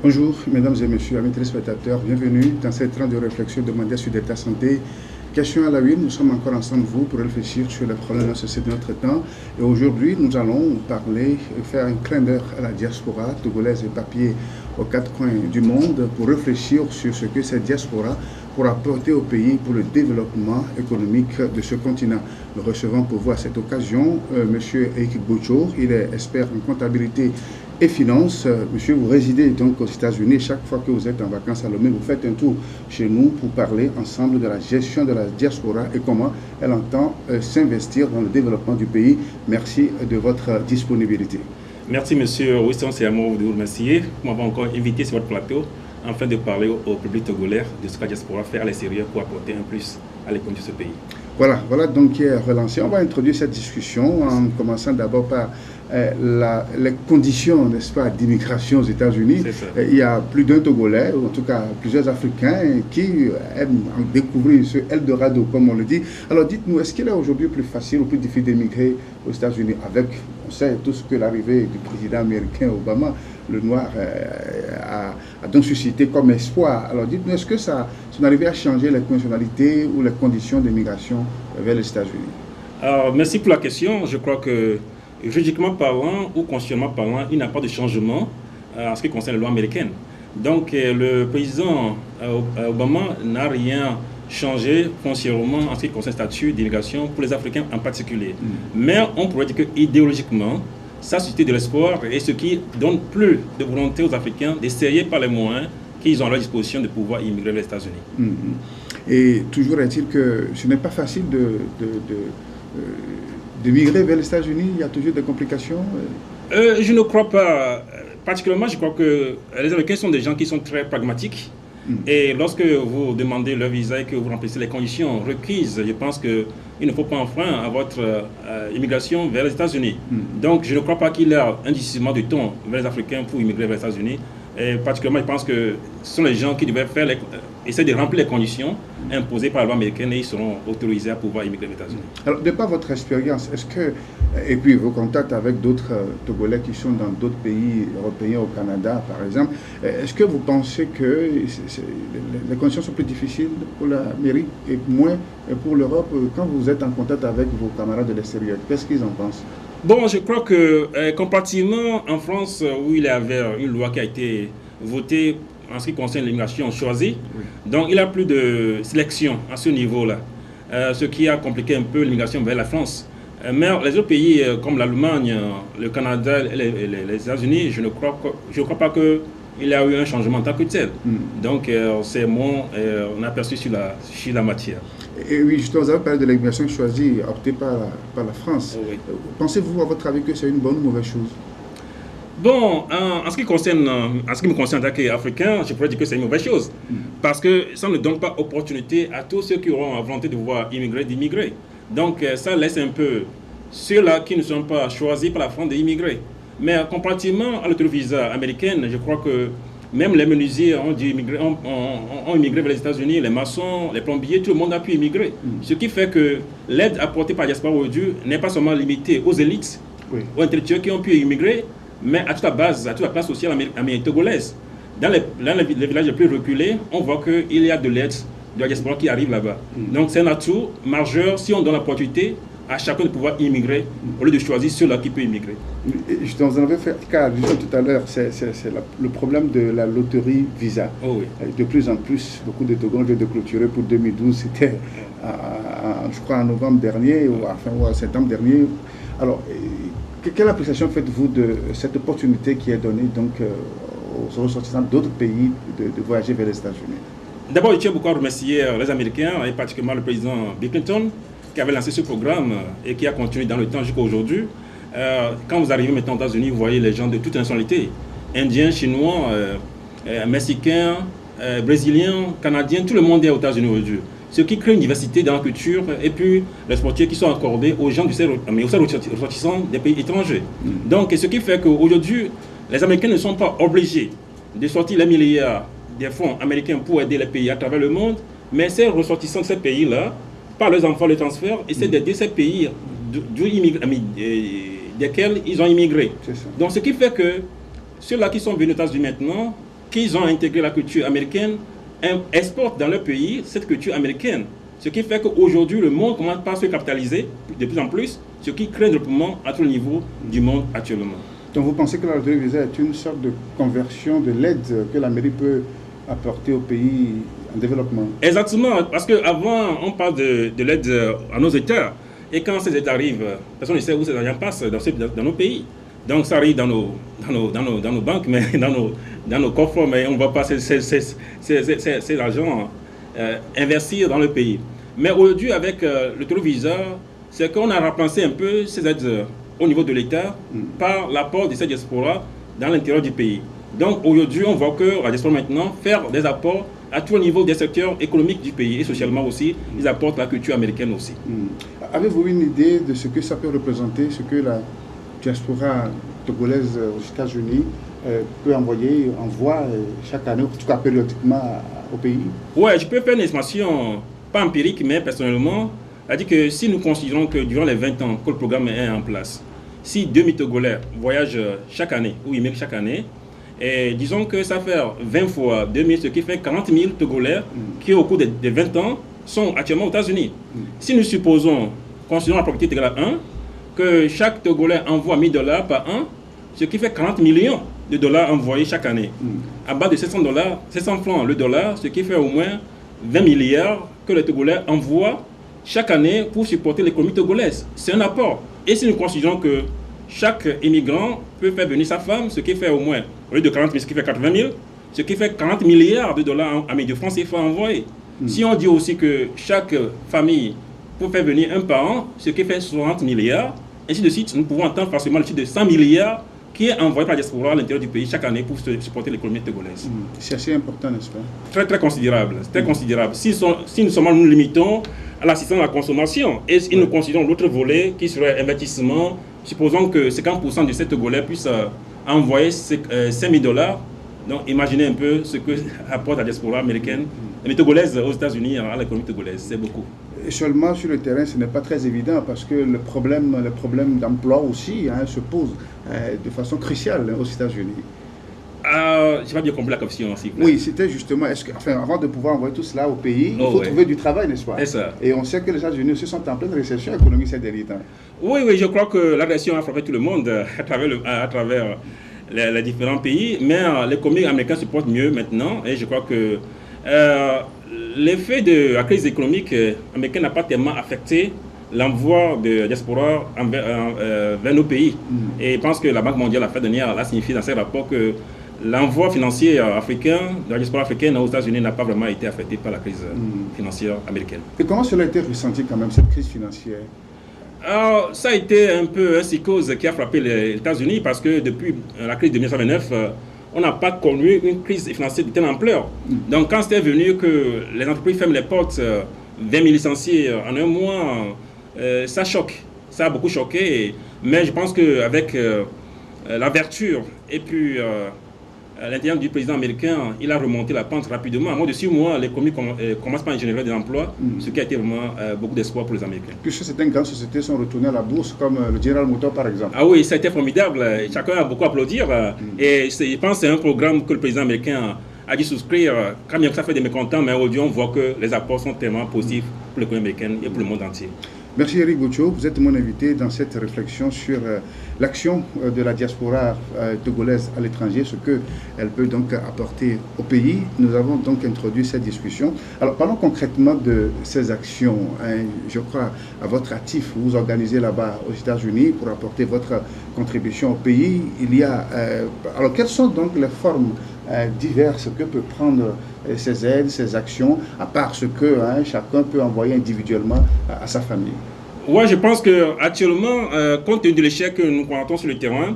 Bonjour, mesdames et messieurs, amis téléspectateurs, bienvenue dans cette tranche de réflexion demandée sur l'état santé. Question à la une, nous sommes encore ensemble, vous, pour réfléchir sur les problèmes de la société de notre temps. Et aujourd'hui, nous allons faire un clin d'œil à la diaspora togolaise éparpillée aux quatre coins du monde pour réfléchir sur ce que cette diaspora pourra apporter au pays pour le développement économique de ce continent. Nous recevons pour vous à cette occasion M. Eik Bocho, il est expert en comptabilité et finances. Monsieur, vous résidez donc aux États-Unis. Chaque fois que vous êtes en vacances à Lomé, vous faites un tour chez nous pour parler ensemble de la gestion de la diaspora et comment elle entend s'investir dans le développement du pays. Merci de votre disponibilité. Merci, monsieur Winston, c'est à moi de vous remercier. Vous m'avez encore invité sur votre plateau afin de parler au public togolais de ce que la diaspora fait à l'extérieur pour apporter un plus à l'économie de ce pays. Voilà donc qui est relancé. On va introduire cette discussion en commençant d'abord par les conditions, n'est-ce pas, d'immigration aux États-Unis. Il y a plus d'un Togolais, ou en tout cas plusieurs Africains, qui aiment découvrir ce Eldorado, comme on le dit. Alors dites-nous, est-ce qu'il est aujourd'hui plus facile ou plus difficile d'émigrer aux États-Unis avec, on sait tout ce que l'arrivée du président américain Obama, le noir, a donc suscité comme espoir. Alors dites-nous, est-ce que ça arrivé à changer les conditionnalités ou les conditions d'immigration vers les États-Unis? Alors, merci pour la question. Je crois que juridiquement parlant ou constitutionnellement parlant, il n'y a pas de changement en ce qui concerne les lois américaines. Donc, le président Obama n'a rien changé foncièrement en ce qui concerne le statut d'immigration pour les Africains en particulier. Mais on pourrait dire qu'idéologiquement, ça suscite de l'espoir et ce qui donne plus de volonté aux Africains d'essayer par les moyens qu'ils ont à leur disposition de pouvoir immigrer vers les États-Unis. Et toujours est-il que ce n'est pas facile de migrer vers les États-Unis, il y a toujours des complications? Je ne crois pas. Particulièrement, je crois que les Américains sont des gens qui sont très pragmatiques. Et lorsque vous demandez leur visa et que vous remplissez les conditions requises, je pense qu'il ne faut pas enfreindre à votre immigration vers les États-Unis. Donc, je ne crois pas qu'il y a un dissisement de ton vers les Africains pour immigrer vers les États-Unis. Et particulièrement, je pense que ce sont les gens qui devaient essayer de remplir les conditions imposées par la loi américaine et ils seront autorisés à pouvoir immigrer aux États-Unis. Alors, de par votre expérience, est-ce que, et puis vos contacts avec d'autres Togolais qui sont dans d'autres pays européens, au Canada par exemple, est-ce que vous pensez que les conditions sont plus difficiles pour l'Amérique et moins pour l'Europe quand vous êtes en contact avec vos camarades de l'extérieur? Qu'est-ce qu'ils en pensent? Bon, je crois que comparativement en France, où il y avait une loi qui a été votée en ce qui concerne l'immigration choisie, donc il y a plus de sélection à ce niveau-là, ce qui a compliqué un peu l'immigration vers la France. Mais les autres pays comme l'Allemagne, le Canada, les États-Unis, je ne crois pas qu'il y a eu un changement en tant que tel. Donc c'est mon aperçu sur la matière. Et oui, justement, vous avez parlé de l'immigration choisie, optée par la France. Oui. Pensez-vous, à votre avis, que c'est une bonne ou mauvaise chose? Bon, en ce qui me concerne en tant qu'Africain, je pourrais dire que c'est une mauvaise chose. Parce que ça ne donne pas opportunité à tous ceux qui auront la volonté de pouvoir immigrer, d'immigrer. Donc ça laisse un peu ceux-là qui ne sont pas choisis par la France d'immigrer. Mais comparativement à l'autovisa américaine, je crois que même les menuisiers ont immigré vers les États-Unis, les maçons, les plombiers, tout le monde a pu immigrer. Ce qui fait que l'aide apportée par la diaspora aujourd'hui n'est pas seulement limitée aux élites, aux intellectuels qui ont pu immigrer, mais à toute la base, à toute la classe sociale togolaise. Dans les villages les plus reculés, on voit qu'il y a de l'aide de la diaspora qui arrive là-bas. Donc c'est un atout majeur si on donne l'opportunité à chacun de pouvoir immigrer au lieu de choisir ceux-là qui peuvent immigrer. Justement, vous en avez fait cas allusion tout à l'heure, c'est le problème de la loterie visa. De plus en plus, beaucoup de Togolais viennent de clôturer pour 2012, c'était je crois en novembre dernier ou en septembre dernier. Alors, quelle appréciation faites-vous de cette opportunité qui est donnée donc, aux ressortissants d'autres pays de voyager vers les États-Unis? D'abord, je tiens beaucoup à remercier les Américains et particulièrement le président Bill Clinton qui avait lancé ce programme et qui a continué dans le temps jusqu'à aujourd'hui. Quand vous arrivez maintenant aux États-Unis, vous voyez les gens de toute nationalité, Indiens, Chinois, Mexicains, Brésiliens, Canadiens, tout le monde est aux États-Unis aujourd'hui. Ce qui crée une diversité dans la culture et puis les sportifs qui sont accordés aux gens mais aux ressortissants des pays étrangers. Donc, ce qui fait qu'aujourd'hui, les Américains ne sont pas obligés de sortir les milliards des fonds américains pour aider les pays à travers le monde, mais ces ressortissants de ces pays-là, par leurs enfants, le transfert, essaient d'aider ces pays desquels ils ont immigré. Donc, ce qui fait que ceux-là qui sont venus aux États-Unis maintenant qu'ils ont intégré la culture américaine, exportent dans leur pays cette culture américaine. Ce qui fait qu'aujourd'hui, le monde commence par se capitaliser de plus en plus, ce qui crée un développement à tous les niveaux du monde actuellement. Donc vous pensez que la loterie visa est une sorte de conversion de l'aide que l'Amérique peut apporter aux pays en développement? Exactement, parce qu'avant, on parle de l'aide à nos États. Et quand ces aides arrivent, personne ne sait où cet argent passe dans nos pays. Donc ça arrive dans nos banques, mais dans nos coffres, mais on ne va pas ces argent investir dans le pays. Mais aujourd'hui, avec le Tour Visa, c'est qu'on a remplacé un peu ces aides au niveau de l'État par l'apport de cette diaspora dans l'intérieur du pays. Donc aujourd'hui, on voit que la diaspora maintenant fait des apports à tous les niveaux des secteurs économiques du pays et socialement aussi. Ils apportent la culture américaine aussi. Avez-vous une idée de ce que ça peut représenter, ce que la diaspora togolaise aux États-Unis envoie chaque année, en tout cas périodiquement au pays? Oui, je peux faire une estimation, pas empirique, mais personnellement, c'est-à-dire que si nous considérons que durant les 20 ans que le programme est en place, si 2000 Togolais voyagent chaque année, ou immigrent chaque année, et disons que ça fait 20 fois 2000, ce qui fait 40 000 Togolais qui, au cours des 20 ans, sont actuellement aux États-Unis. Si nous supposons, considérons la probabilité égale à 1, que chaque Togolais envoie 1 000 $ par an, ce qui fait 40 millions de dollars envoyés chaque année. À base de 700 francs le dollar, ce qui fait au moins 20 milliards que les Togolais envoient chaque année pour supporter l'économie togolaise. C'est un apport. Et si nous considérons que chaque immigrant peut faire venir sa femme, ce qui fait au moins, au lieu de 40 000, ce qui fait 80 000, ce qui fait 40 milliards de dollars de francs CFA envoyés. Si on dit aussi que chaque famille peut faire venir un parent, ce qui fait 60 milliards, ainsi de suite, nous pouvons entendre facilement le chiffre de 100 milliards qui est envoyé par la diaspora à l'intérieur du pays chaque année pour supporter l'économie togolaise. C'est assez important, n'est-ce pas? Très, très considérable. Très considérable. Si nous seulement nous limitons à l'assistance à la consommation et si nous considérons l'autre volet qui serait investissement, supposons que 50% de ces Togolais puissent envoyer 5 000 $. Donc imaginez un peu ce que apporte la diaspora américaine, mais togolaise aux États-Unis à l'économie togolaise. C'est beaucoup. Et seulement sur le terrain, ce n'est pas très évident parce que le problème d'emploi aussi se pose de façon cruciale aux États-Unis. Je n'ai pas bien compris la question aussi. Oui, c'était justement, avant de pouvoir envoyer tout cela au pays, il faut trouver du travail, n'est-ce pas? C'est ça. Et on sait que les États-Unis aussi sont en pleine récession économique ces derniers temps. Oui, je crois que la récession a frappé tout le monde à travers les différents pays, mais l'économie américaine se porte mieux maintenant et je crois que l'effet de la crise économique américaine n'a pas tellement affecté l'envoi de la diaspora vers nos pays. Et je pense que la Banque mondiale a fait dernière a signifié dans ses rapports que l'envoi financier africain, de la diaspora africaine aux États-Unis n'a pas vraiment été affecté par la crise financière américaine. Et comment cela a été ressenti quand même, cette crise financière? Alors, ça a été un peu un psychose qui a frappé les États-Unis parce que depuis la crise de 1929, on n'a pas connu une crise financière de telle ampleur. Donc quand c'était venu que les entreprises ferment les portes, 20 000 licenciés en un mois, ça choque. Ça a beaucoup choqué. Mais je pense qu'avec la vertu et puis l'intelligence du président américain, il a remonté la pente rapidement. En moins de 6 mois, l'économie commence par générer de l'emploi, ce qui a été vraiment beaucoup d'espoir pour les Américains. Puisque certaines grandes sociétés sont retournées à la bourse, comme le General Motors par exemple. Ah oui, ça a été formidable. Chacun a beaucoup applaudi. Et je pense que c'est un programme que le président américain a dû souscrire. Quand bien ça fait des mécontents, mais aujourd'hui on voit que les apports sont tellement positifs pour l'économie américaine et pour le monde entier. Merci Eric Botcho, vous êtes mon invité dans cette réflexion sur l'action de la diaspora togolaise à l'étranger, ce qu'elle peut donc apporter au pays. Nous avons donc introduit cette discussion. Alors parlons concrètement de ces actions. Je crois à votre actif, vous organisez là-bas aux États-Unis pour apporter votre contribution au pays. Alors quelles sont donc les formes diverses que peut prendre ces aides, ces actions, à part ce que chacun peut envoyer individuellement à sa famille? Oui, je pense qu'actuellement, compte tenu de l'échec que nous constatons sur le terrain,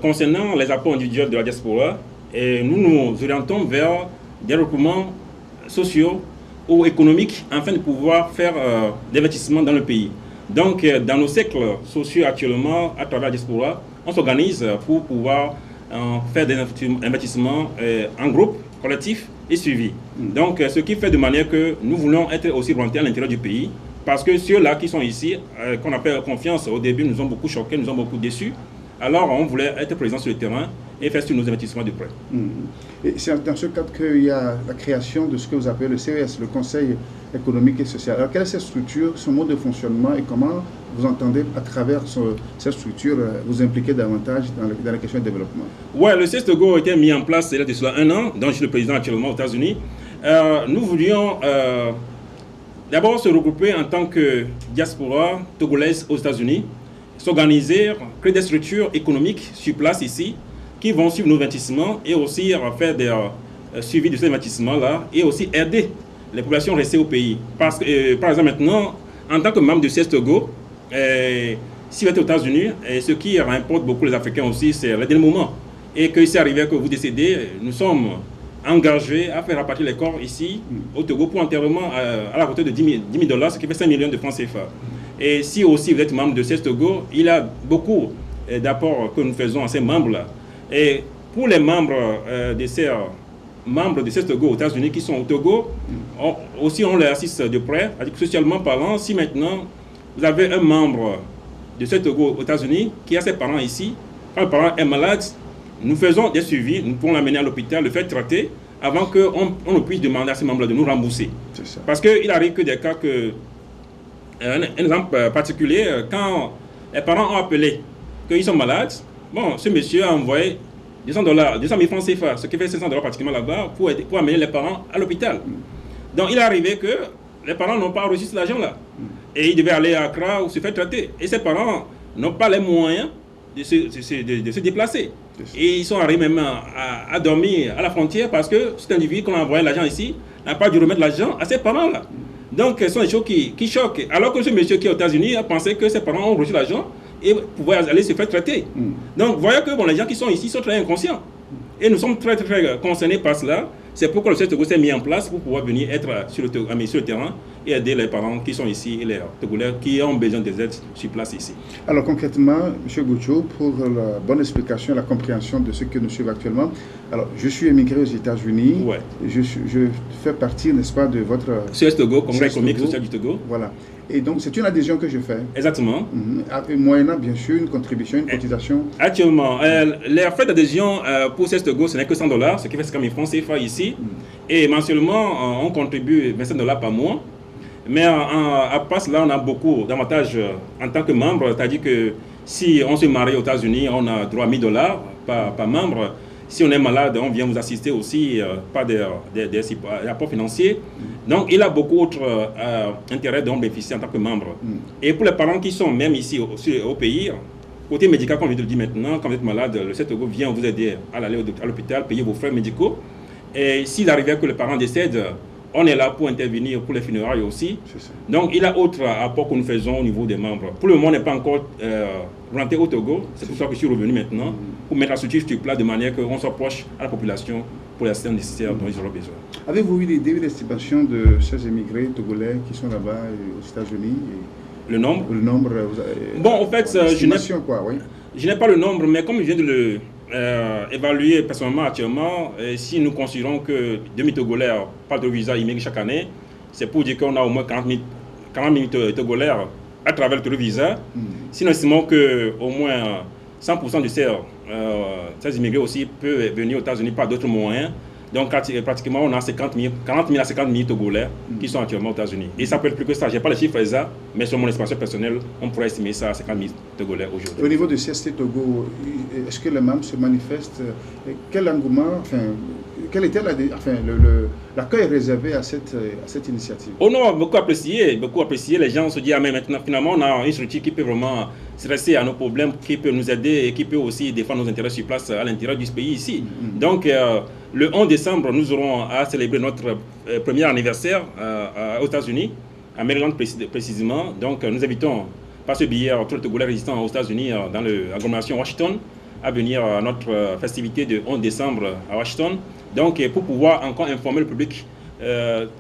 concernant les apports individuels de la diaspora, nous nous orientons vers des regroupements sociaux ou économiques afin de pouvoir faire des investissements dans le pays. Donc, dans nos cercles sociaux actuellement, à travers la diaspora, on s'organise pour pouvoir faire des investissements en groupe, collectif et suivi. Donc, ce qui fait de manière que nous voulons être aussi volontaires à l'intérieur du pays, parce que ceux-là qui sont ici, qu'on appelle confiance, au début nous ont beaucoup choqués, nous ont beaucoup déçus. Alors, on voulait être présents sur le terrain et faire sur nos investissements de prêt. Et c'est dans ce cadre qu'il y a la création de ce que vous appelez le CES, le Conseil économique et social. Alors, quelle est cette structure, son mode de fonctionnement et comment vous entendez, à travers cette structure, vous impliquer davantage dans la question du développement? Oui, le CES Togo a été mis en place il y a de cela 1 an, dont je suis le président actuellement aux États-Unis. Nous voulions d'abord se regrouper en tant que diaspora togolaise aux États-Unis, s'organiser, créer des structures économiques sur place ici, qui vont suivre nos investissements et aussi faire des suivis de ces investissements-là et aussi aider les populations restées au pays. Parce que, par exemple, maintenant, en tant que membre du CES Togo, si vous êtes aux États-Unis, ce qui importe beaucoup les Africains aussi, c'est le dernier moment. Et que c'est arrivé que vous décédez, nous sommes engagés à faire rapatrier les corps ici, au Togo, pour enterrement à la hauteur de 10 000 $, ce qui fait 5 millions de francs CFA. Et si aussi vous êtes membre de CES Togo, il y a beaucoup d'apports que nous faisons à ces membres-là. Et pour les membres de ces membres de CES Togo aux États-Unis qui sont au Togo, aussi on les assiste de près, socialement parlant. Si maintenant vous avez un membre de CES Togo aux États-Unis qui a ses parents ici, quand le parent est malade, nous faisons des suivis, nous pouvons l'amener à l'hôpital, le faire traiter, avant qu'on ne puisse demander à ces membres de nous rembourser. Parce qu'il arrive que des cas que, un exemple particulier, quand les parents ont appelé qu'ils sont malades, bon, ce monsieur a envoyé 200 000 francs CFA, ce qui fait 500 $ pratiquement là-bas, pour amener les parents à l'hôpital. Donc il est arrivé que les parents n'ont pas reçu cet argent-là. Et ils devaient aller à Accra ou se faire traiter. Et ces parents n'ont pas les moyens de se déplacer. Et ils sont arrivés même à dormir à la frontière parce que cet individu qu'on a envoyé l'argent ici n'a pas dû remettre l'argent à ses parents-là. Donc ce sont des choses qui choquent. Alors que ce monsieur qui est aux États-Unis a pensé que ses parents ont reçu l'argent et pouvaient aller se faire traiter. Donc, voyez que bon, les gens qui sont ici sont très inconscients. Et nous sommes très concernés par cela. C'est pourquoi le CES Togo s'est mis en place pour pouvoir venir être sur le terrain et aider les parents qui sont ici et les Togolais qui ont besoin des aides sur place ici. Alors concrètement, M. Goucho, pour la bonne explication et la compréhension de ce que nous suivons actuellement, alors je suis émigré aux États-Unis, ouais. je fais partie, n'est-ce pas, de votre CES Togo, Congrès économique et social du Togo. Voilà. Et donc, c'est une adhésion que je fais. Exactement. Moyennant, bien sûr, une contribution, une cotisation. Actuellement, les frais d'adhésion pour CES Togo, ce n'est que 100 $, ce qui fait 50 000 francs CFA ici. Et mensuellement, on contribue 25 $ par mois. Mais à part cela, on a beaucoup d'avantages en tant que membre. C'est-à-dire que si on se marie aux États-Unis, on a droit à 1 000 $ par membre. Si on est malade, on vient vous assister aussi par des apports financiers. Donc, il a beaucoup d'autres intérêts dont bénéficier en tant que membre. Et pour les parents qui sont même ici au pays, côté médical, comme je te le dis maintenant, quand vous êtes malade, le CES Togo vient vous aider à aller à l'hôpital, payer vos frais médicaux. Et s'il arrivait que le parent décède, on est là pour intervenir pour les funérailles aussi. Donc, il y a autre apport que nous faisons au niveau des membres. Pour le moment, on n'est pas encore rentré au Togo. C'est pour ça que je suis revenu maintenant, pour mettre la structure sur place de manière qu'on soit proche à la population pour les assistants nécessaires dont ils auront besoin. Avez-vous eu l'estimation de ces émigrés togolais qui sont là-bas aux États-Unis? Le nombre? Le nombre. Bon, en fait, je n'ai pas le nombre, mais comme je viens de le évaluer personnellement actuellement, si nous considérons que 2000 Togolais par de visa immigrent chaque année, c'est pour dire qu'on a au moins 40 000 Togolais à travers le visa. Si nous estimons qu'au moins 100% de ces immigrés aussi peuvent venir aux États-Unis par d'autres moyens, donc pratiquement on a 40 000 à 50 000 Togolais qui sont actuellement aux États-Unis. Et ça peut être plus que ça, je n'ai pas les chiffres exacts, mais sur mon estimation personnelle, on pourrait estimer ça à 50 000 Togolais aujourd'hui. Au niveau de CST Togo, est-ce que les membres se manifestent? Quel engouement, quel était l'accueil réservé à cette initiative? Oh non, beaucoup apprécié. Les gens se disent, ah mais maintenant, finalement, on a une structure qui peut vraiment s'adresser à nos problèmes, qui peut nous aider et qui peut aussi défendre nos intérêts sur place à l'intérieur du pays ici. Donc, le 11 décembre, nous aurons à célébrer notre premier anniversaire aux États-Unis, à Maryland précisément. Donc, nous invitons par ce billet tous les Togolais résistants aux États-Unis dans l'agglomération Washington à venir à notre festivité de 11 décembre à Washington. Donc, pour pouvoir encore informer le public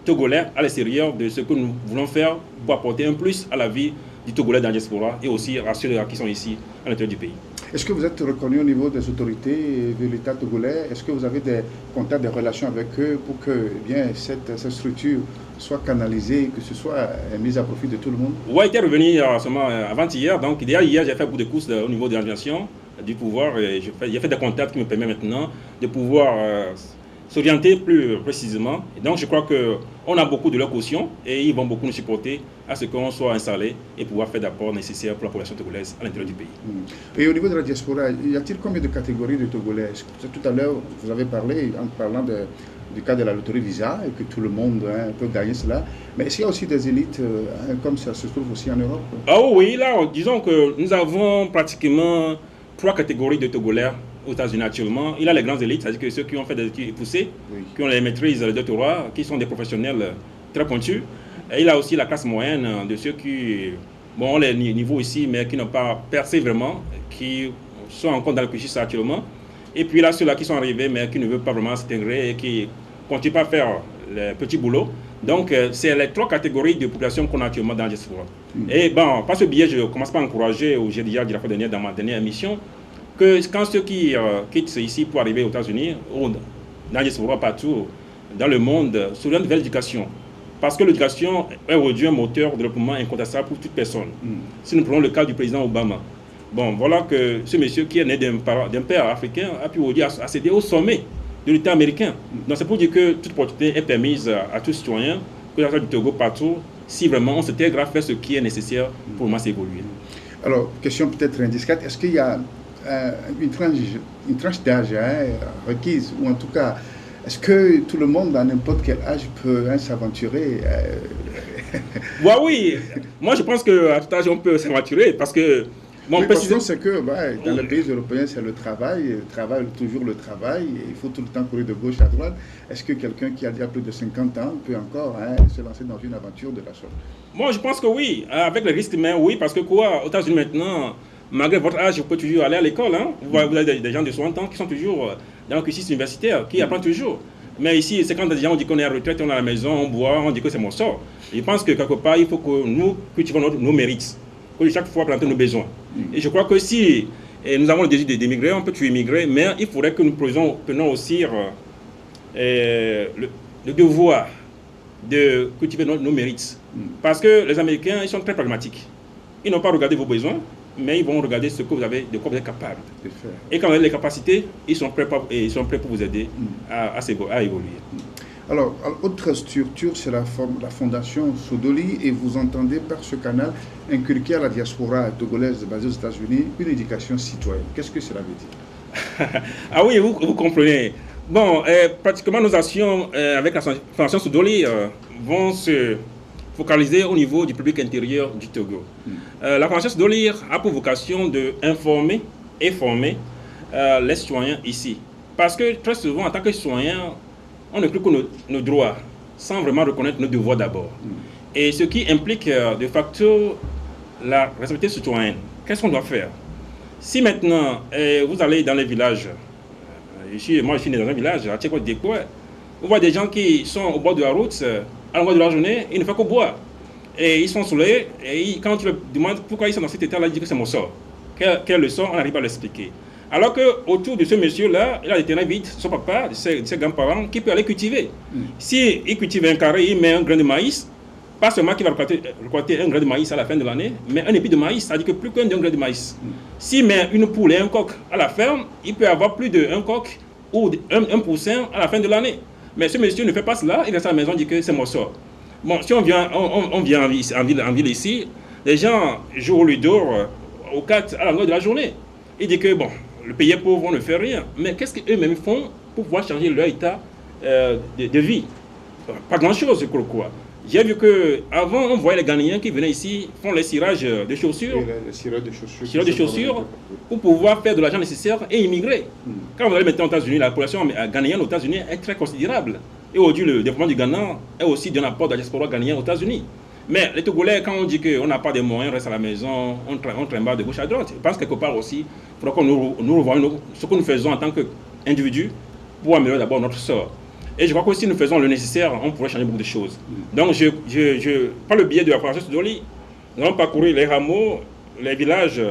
togolais à l'extérieur de ce que nous voulons faire pour apporter un plus à la vie du Togolais dans la diaspora et aussi à ceux qui sont ici à l'intérieur du pays. Est-ce que vous êtes reconnu au niveau des autorités de l'État togolais? Est-ce que vous avez des contacts, des relations avec eux pour que cette structure soit canalisée, que ce soit mise à profit de tout le monde? Oui, j'étais revenu seulement avant-hier. Donc, hier, j'ai fait beaucoup de courses au niveau de l'organisation. du pouvoir. Et j'ai fait des contacts qui me permettent maintenant de pouvoir s'orienter plus précisément. Et donc je crois qu'on a beaucoup de leur caution et ils vont beaucoup nous supporter à ce qu'on soit installé et pouvoir faire d'apports nécessaires pour la population togolaise à l'intérieur du pays. Et au niveau de la diaspora, y a-t-il combien de catégories de Togolais? Tout à l'heure, vous avez parlé en parlant du cas de la loterie Visa et que tout le monde peut gagner cela. Mais est-ce qu'il y a aussi des élites comme ça se trouve aussi en Europe? Ah oui, là, disons que nous avons pratiquement 3 catégories de Togolais aux États-Unis actuellement. Il y a les grandes élites, c'est-à-dire que ceux qui ont fait des études poussées, qui ont les maîtrises, les doctorats, qui sont des professionnels très pointus. Et il y a aussi la classe moyenne de ceux qui ont les niveaux ici, mais qui n'ont pas percé vraiment, qui sont encore dans le cursus actuellement. Et puis là, ceux-là qui sont arrivés, mais qui ne veulent pas vraiment s'intégrer et qui continuent pas à faire les petits boulots. Donc, c'est les 3 catégories de population qu'on a actuellement dans la diaspora. Et bon, par ce biais, je ne commence pas à encourager, ou j'ai déjà dit la fois dernière dans ma dernière émission, que quand ceux qui quittent ici pour arriver aux États-Unis, ou dans la diaspora partout dans le monde, s'orientent vers l'éducation. Parce que l'éducation est aujourd'hui un moteur de développement incontestable pour toute personne. Si nous prenons le cas du président Obama, bon, voilà que ce monsieur qui est né d'un père africain a pu aujourd'hui accéder au sommet de l'État américain. Donc c'est pour dire que toute opportunité est permise à tous citoyens, que ce soit du Togo partout, si vraiment on s'intègre à faire ce qui est nécessaire pour moi s'évoluer. Alors, question peut-être indiscrète, est-ce qu'il y a une tranche d'âge requise, ou en tout cas, est-ce que tout le monde à n'importe quel âge peut s'aventurer Oui, moi je pense qu'à tout âge on peut s'aventurer parce que... Bon, la question c'est que dans les pays européens c'est le travail, toujours le travail, et il faut tout le temps courir de gauche à droite. Est-ce que quelqu'un qui a déjà plus de 50 ans peut encore se lancer dans une aventure de la sorte? Moi je pense que oui, avec les risques, mais oui, parce que quoi, aux États-Unis maintenant, malgré votre âge, vous pouvez toujours aller à l'école. Vous avez des gens de 60 ans qui sont toujours dans le cursus universitaire, qui apprennent toujours. Mais ici, c'est quand des gens on dit qu'on est à la retraite, on est à la maison, on boit, on dit que c'est mon sort. Je pense que quelque part, il faut que nous cultivons nos mérites, que chaque fois présenter nos besoins. Et je crois que si nous avons le désir d'émigrer, on peut toujours émigrer, mais il faudrait que nous prenions aussi le devoir de cultiver nos mérites. Parce que les Américains, ils sont très pragmatiques. Ils n'ont pas regardé vos besoins, mais ils vont regarder ce que vous avez, de quoi vous êtes capable de faire. Et quand vous avez les capacités, ils sont prêts pour vous aider à évoluer. Alors, autre structure, c'est la fondation Sodoli, et vous entendez par ce canal inculquer à la diaspora togolaise basée aux États-Unis une éducation citoyenne. Qu'est-ce que cela veut dire? Ah oui, vous comprenez. Bon, pratiquement nos actions avec la fondation Sodoli vont se focaliser au niveau du public intérieur du Togo. La fondation Sodoli a pour vocation d'informer et former les citoyens ici. Parce que très souvent, en tant que citoyen, on ne plus que nos droits, sans vraiment reconnaître nos devoirs d'abord. Et ce qui implique de facto la responsabilité citoyenne. Qu'est-ce qu'on doit faire? Si maintenant, vous allez dans les villages, moi je suis né dans un village, à Tchéko-Dékoué, vous voyez des gens qui sont au bord de la route, à l'endroit de la journée, ils ne font qu'au boire. Et ils sont saoulés, et quand tu leur demandes pourquoi ils sont dans cet état-là, ils disent que c'est mon sort. Quelle leçon, on arrive à l'expliquer. Alors qu'autour de ce monsieur-là, il a des terrains vides, son papa, ses grands-parents, qui peut aller cultiver. S'il cultive un carré, il met un grain de maïs, pas seulement qu'il va récolter un grain de maïs à la fin de l'année, mais un épi de maïs, c'est-à-dire que plus qu'un grain de maïs. S'il met une poule et un coq à la ferme, il peut avoir plus d'un coq ou un poussin à la fin de l'année. Mais ce monsieur ne fait pas cela, il reste à la maison et dit que c'est mon sort. Bon, si on vient en ville ici, les gens jouent au ludo aux cartes à l'endroit de la journée. Il dit que bon, le pays est pauvre, on ne fait rien. Mais qu'est-ce qu'eux-mêmes font pour pouvoir changer leur état de vie? Pas grand-chose, je crois. J'ai vu qu'avant, on voyait les Ghanéens qui venaient ici, font les cirages de chaussures, pour pouvoir faire de l'argent nécessaire et immigrer. Quand vous allez maintenant aux États-Unis, la population ghanéenne aux États-Unis est très considérable. Et aujourd'hui, le développement du Ghana est aussi d'un apport de la diaspora ghanéenne aux États-Unis. Mais les Togolais, quand on dit qu'on n'a pas de moyens, on reste à la maison, on trimballe de gauche à droite. Je pense quelque part aussi, il faudra que nous revoyions ce que nous faisons en tant qu'individus pour améliorer d'abord notre sort. Et je crois que si nous faisons le nécessaire, on pourrait changer beaucoup de choses. Donc, par le biais de la fondation Sodoli, nous allons parcourir les hameaux, les villages,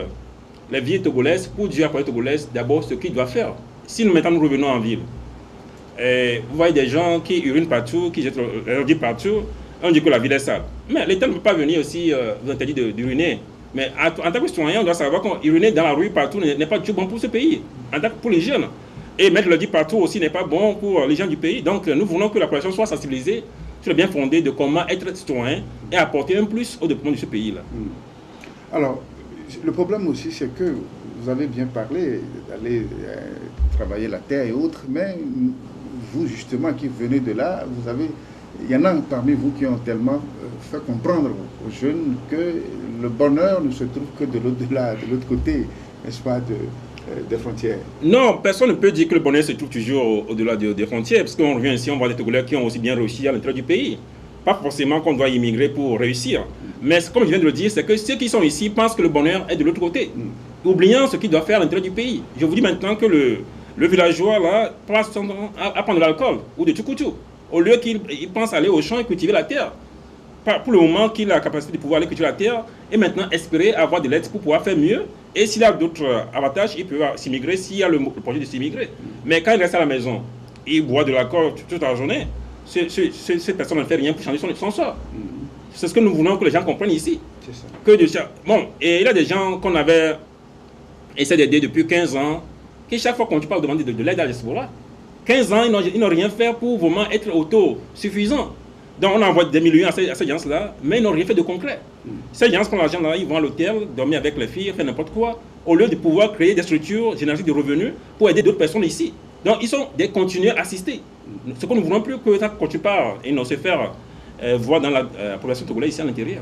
les villes togolaises pour dire à la population togolaise d'abord ce qu'ils doivent faire. Si nous maintenant nous revenons en ville, vous voyez des gens qui urinent partout, qui jettent leur ordures partout, on dit que la ville est sale. Mais l'État ne peut pas venir aussi vous interdire d'uriner Mais en tant que citoyen, on doit savoir qu'uriner dans la rue partout n'est pas du tout bon pour ce pays, pour les jeunes. Et mettre le dit partout aussi n'est pas bon pour les gens du pays. Donc nous voulons que la population soit sensibilisée sur le bien fondé de comment être citoyen et apporter un plus au développement de ce pays-là. Alors, le problème aussi, c'est que vous avez bien parlé d'aller travailler la terre et autres, mais vous, justement, qui venez de là, il y en a parmi vous qui ont tellement fait comprendre aux jeunes que le bonheur ne se trouve que de l'autre côté, n'est-ce pas, des frontières. Non, personne ne peut dire que le bonheur se trouve toujours au-delà des frontières, parce qu'on revient ici, on voit des Togolais qui ont aussi bien réussi à l'intérieur du pays. Pas forcément qu'on doit immigrer pour réussir. Mais comme je viens de le dire, c'est que ceux qui sont ici pensent que le bonheur est de l'autre côté, oubliant ce qu'ils doivent faire à l'intérieur du pays. Je vous dis maintenant que le villageois là passe son temps à prendre de l'alcool ou de tout, au lieu qu'il pense aller au champ et cultiver la terre. Pour le moment qu'il a la capacité de pouvoir aller cultiver la terre et maintenant espérer avoir de l'aide pour pouvoir faire mieux. Et s'il a d'autres avantages, il peut s'immigrer s'il y a le projet de s'immigrer. Mais quand il reste à la maison, il boit de l'alcool toute la journée, cette personne ne fait rien pour changer son sort. C'est ce que nous voulons que les gens comprennent ici. C'est ça. Bon, et il y a des gens qu'on avait essayé d'aider depuis 15 ans, qui chaque fois qu'on parle de demander de l'aide à la diaspora, 15 ans, ils n'ont rien fait pour vraiment être autosuffisants. Donc on envoie des millions à ces gens-là, mais ils n'ont rien fait de concret. Ces gens prennent l'argent là, ils vont à l'hôtel, dormir avec les filles, faire n'importe quoi, au lieu de pouvoir créer des structures génératives de revenus pour aider d'autres personnes ici. Donc ils sont des continués assistés. Ce que nous ne voulons plus que ça continue pas et non se faire voir dans la population togolaise ici à l'intérieur.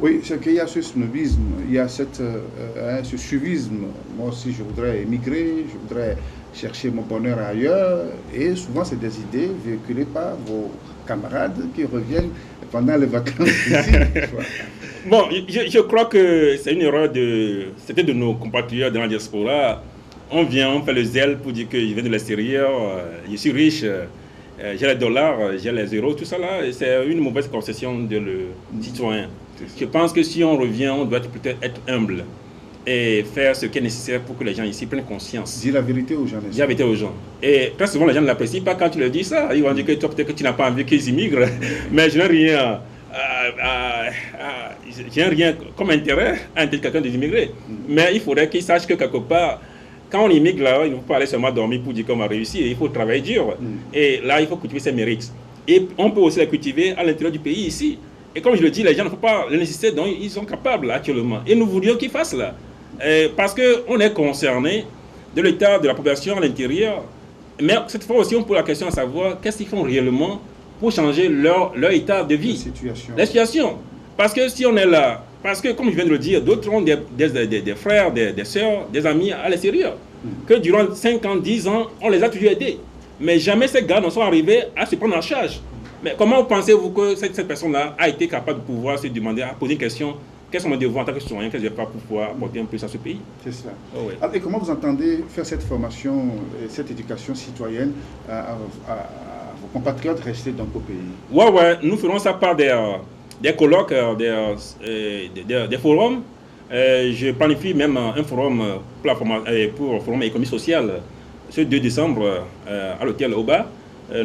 Oui, c'est qu'il y a ce snobisme, il y a ce suivisme. Moi aussi, je voudrais émigrer, je voudrais chercher mon bonheur ailleurs. Et souvent, c'est des idées véhiculées par vos camarades qui reviennent pendant les vacances ici. Bon, je crois que c'est une erreur c'était de nos compatriotes dans la diaspora. On vient, on fait le zèle pour dire que je viens de l'extérieur, je suis riche, j'ai les dollars, j'ai les euros, tout ça là. C'est une mauvaise conception de le citoyen. Je pense que si on revient, on doit peut-être être humble et faire ce qui est nécessaire pour que les gens ici prennent conscience. Dis la vérité aux gens. Dis la vérité aux gens. Et très souvent, les gens ne l'apprécient pas quand tu leur dis ça. Ils vont dire que toi, peut-être que tu n'as pas envie qu'ils immigrent. Mais je n'ai rien, comme intérêt à intégrer quelqu'un d'immigrer. Mais il faudrait qu'ils sachent que quelque part, quand on immigre là, il ne faut pas aller seulement dormir pour dire qu'on va réussir. Il faut travailler dur. Et là, il faut cultiver ses mérites. Et on peut aussi les cultiver à l'intérieur du pays ici. Et comme je le dis, les gens ne font pas le nécessaire dont ils sont capables actuellement. Et nous voulions qu'ils fassent là. Parce qu'on est concerné de l'état de la population à l'intérieur. Mais cette fois aussi, on pose la question à savoir qu'est-ce qu'ils font réellement pour changer leur état de vie. La situation. Parce que si on est là, parce que comme je viens de le dire, d'autres ont des frères, des sœurs, des amis à l'extérieur. Que durant 5 ans, 10 ans, on les a toujours aidés. Mais jamais ces gars n'en sont arrivés à se prendre en charge. Mais comment pensez-vous que cette personne-là a été capable de pouvoir se demander, à poser une question, quels sont mes devoirs en tant que citoyen, qu'est-ce que je vais faire pour pouvoir apporter un plus à ce pays? C'est ça. Oh, ouais. Et comment vous entendez faire cette formation, cette éducation citoyenne à vos compatriotes restés dans vos pays? Ouais, nous ferons ça par des colloques, des forums. Je planifie même un forum pour le forum économie sociale ce 2 décembre à l'hôtel Oba.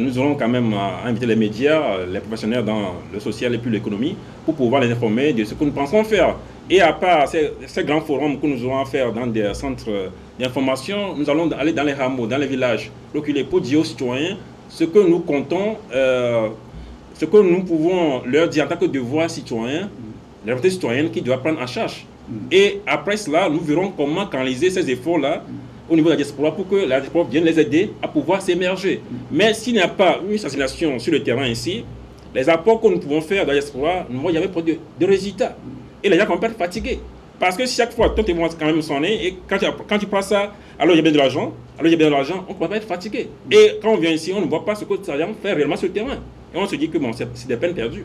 Nous aurons quand même invité les médias, les professionnels dans le social et puis l'économie pour pouvoir les informer de ce que nous pensons faire. Et à part ces grands forums que nous aurons à faire dans des centres d'information, nous allons aller dans les hameaux, dans les villages, reculer pour dire aux citoyens ce que nous comptons, ce que nous pouvons leur dire en tant que devoir citoyen, les autorités citoyennes qui doivent prendre en charge. Et après cela, nous verrons comment canaliser ces efforts-là au niveau de la diaspora pour que la diaspora vienne les aider à pouvoir s'émerger. Mais s'il n'y a pas une sensibilisation sur le terrain ici, les apports que nous pouvons faire dans la diaspora, nous voyons jamais de résultats. Et les gens vont être fatigués. Parce que chaque fois, ton témoin quand même sonner, et quand tu prends ça, alors il y a bien de l'argent, on ne peut pas être fatigué. Et quand on vient ici, on ne voit pas ce que ça vient faire réellement sur le terrain. Et on se dit que bon, c'est des peines perdues.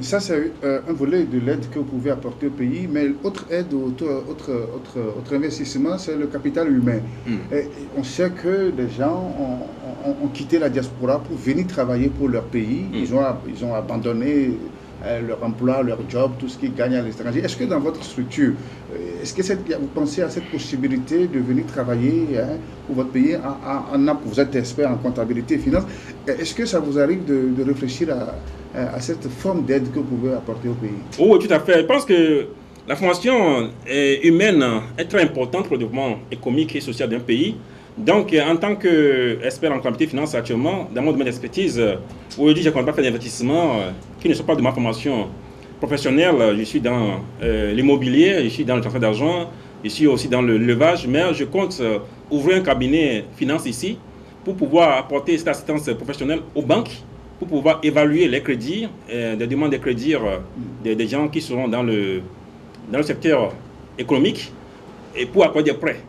Ça, c'est un volet de l'aide que vous pouvez apporter au pays, mais autre aide, autre investissement, c'est le capital humain. Et on sait que des gens ont quitté la diaspora pour venir travailler pour leur pays. Ils ont abandonné leur emploi, leur job, tout ce qu'ils gagnent à l'étranger. Est-ce que dans votre structure, vous pensez à cette possibilité de venir travailler pour votre pays vous êtes expert en comptabilité et finance. Est-ce que ça vous arrive de réfléchir à cette forme d'aide que vous pouvez apporter au pays? Oui, tout à fait. Je pense que La formation humaine est très importante pour le développement économique et social d'un pays. Donc, en tant qu'expert en comptabilité finance actuellement, dans mon domaine d'expertise, aujourd'hui, je ne compte pas faire d'investissements qui ne sont pas de ma formation professionnelle. Je suis dans l'immobilier, je suis dans le transfert d'argent, je suis aussi dans le levage, mais je compte ouvrir un cabinet finance ici pour pouvoir apporter cette assistance professionnelle aux banques, pour pouvoir évaluer les crédits, des demandes de crédits des gens qui seront dans le secteur économique et pour accorder des prêts.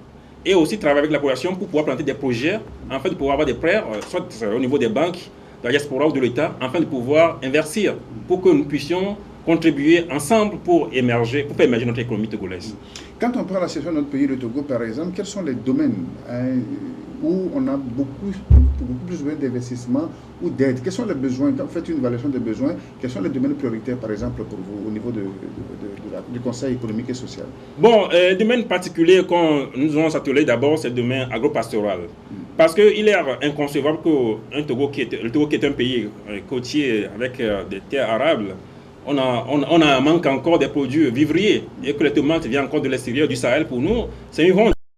Et aussi travailler avec la population pour pouvoir planter des projets, afin de pouvoir avoir des prêts, soit au niveau des banques, de la diaspora ou de l'État, afin de pouvoir investir pour que nous puissions contribuer ensemble pour émerger, pour faire émerger notre économie togolaise. Quand on prend la situation de notre pays, le Togo par exemple, quels sont les domaines où on a beaucoup plus besoin d'investissement ou d'aide? Quels sont les besoins? Quand vous faites une évaluation des besoins, quels sont les domaines prioritaires par exemple pour vous au niveau du Conseil économique et social? Bon, les domaines particuliers quand nous allons s'atteler d'abord, c'est le domaine agro-pastoral. Parce qu'il est inconcevable que le Togo qui est un pays côtier avec des terres arables, on a un manque encore des produits vivriers et que les tomates viennent encore de l'extérieur du Sahel pour nous, c'est une honte.